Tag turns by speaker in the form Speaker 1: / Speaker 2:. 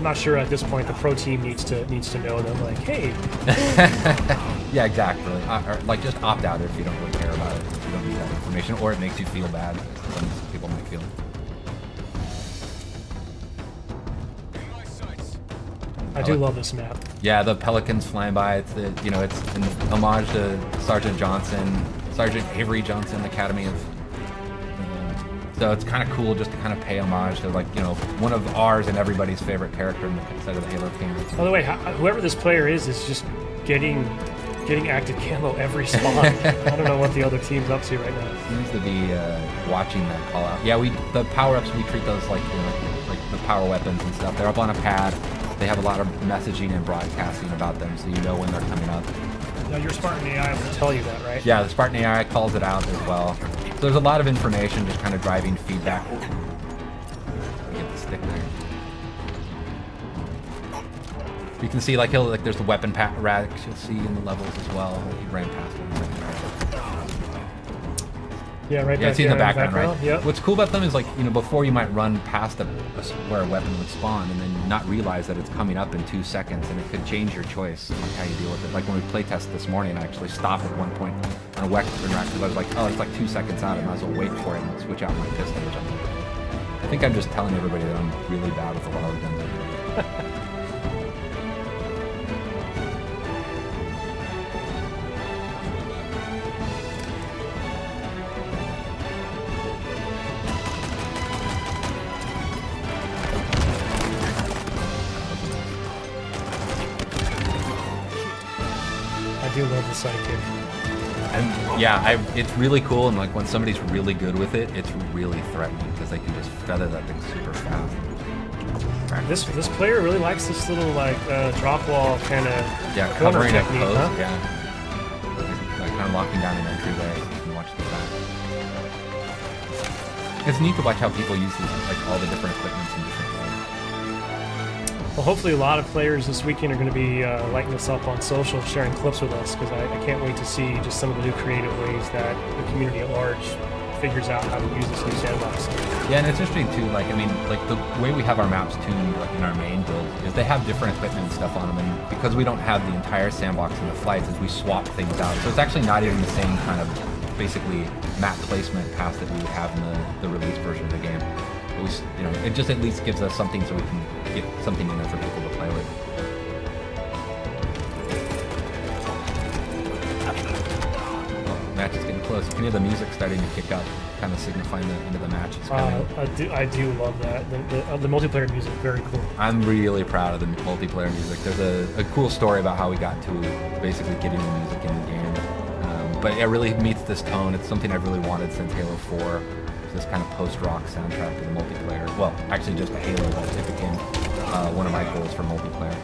Speaker 1: not sure at this point the pro team needs to know that, like, hey.
Speaker 2: Yeah, exactly. Or, like, just opt out if you don't really care about it. If you don't need that information, or it makes you feel bad. Some people might feel.
Speaker 1: I do love this map.
Speaker 2: Yeah, the pelicans flying by. It's the, you know, it's an homage to Sergeant Avery Johnson, Academy of. So it's kind of cool just to kind of pay homage to, like, you know, one of ours and everybody's favorite character in the side of the Halo team.
Speaker 1: By the way, whoever this player is just getting active camo every spawn. I don't know what the other team's up to right now.
Speaker 2: Seems to be watching that call out. Yeah, the power-ups, we treat those like, you know, like the power weapons and stuff. They're up on a pad. They have a lot of messaging and broadcasting about them, so you know when they're coming up.
Speaker 1: Now your Spartan AI will tell you that, right?
Speaker 2: Yeah, the Spartan AI calls it out as well. So there's a lot of information just kind of driving feedback. Get the stick there. You can see, like, there's the weapon racks you'll see in the levels as well. He ran past them.
Speaker 1: Yeah, right.
Speaker 2: Yeah, it's in the background, right?
Speaker 1: Yep.
Speaker 2: What's cool about them is, like, you know, before you might run past where a weapon would spawn and then not realize that it's coming up in 2 seconds, and it could change your choice on how you deal with it. Like when we playtest this morning, I actually stopped at one point on a weapon rack because I was like, oh, it's like 2 seconds out. I might as well wait for it and switch out my pistol. I think I'm just telling everybody that I'm really bad with a lot of guns.
Speaker 1: I do love the sidekick.
Speaker 2: And yeah, it's really cool, and like when somebody's really good with it, it's really threatening because they can just feather that thing super fast.
Speaker 1: This player really likes this little, like, drop wall kind of
Speaker 2: covering a
Speaker 1: technique,
Speaker 2: post,
Speaker 1: huh?
Speaker 2: yeah. Like kind of locking down an entryway. You can watch the back. It's neat to watch how people use these, like, all the different equipments in different ways.
Speaker 1: Well, hopefully a lot of players this weekend are going to be lighting this up on social, sharing clips with us, because I can't wait to see just some of the new creative ways that the community at large figures out how to use this new sandbox.
Speaker 2: Yeah, and it's interesting too, like, I mean, like the way we have our maps tuned, like in our main build, is they have different equipment and stuff on them, and because we don't have the entire sandbox in the flights, is we swap things out. So it's actually not even the same kind of, basically, map placement path that we would have in the release version of the game. But we, you know, it just at least gives us something so we can get something in there for people to play with. Match is getting close. You can hear the music starting to kick up, kind of signifying the end of the match. It's
Speaker 1: I do love that. The multiplayer music, very cool.
Speaker 2: I'm really proud of the multiplayer music. There's a cool story about how we got to basically getting the music in the game. But it really meets this tone. It's something I've really wanted since Halo 4. This kind of post-rock soundtrack to the multiplayer. Well, actually just a Halo, but it became one of my goals for multiplayer.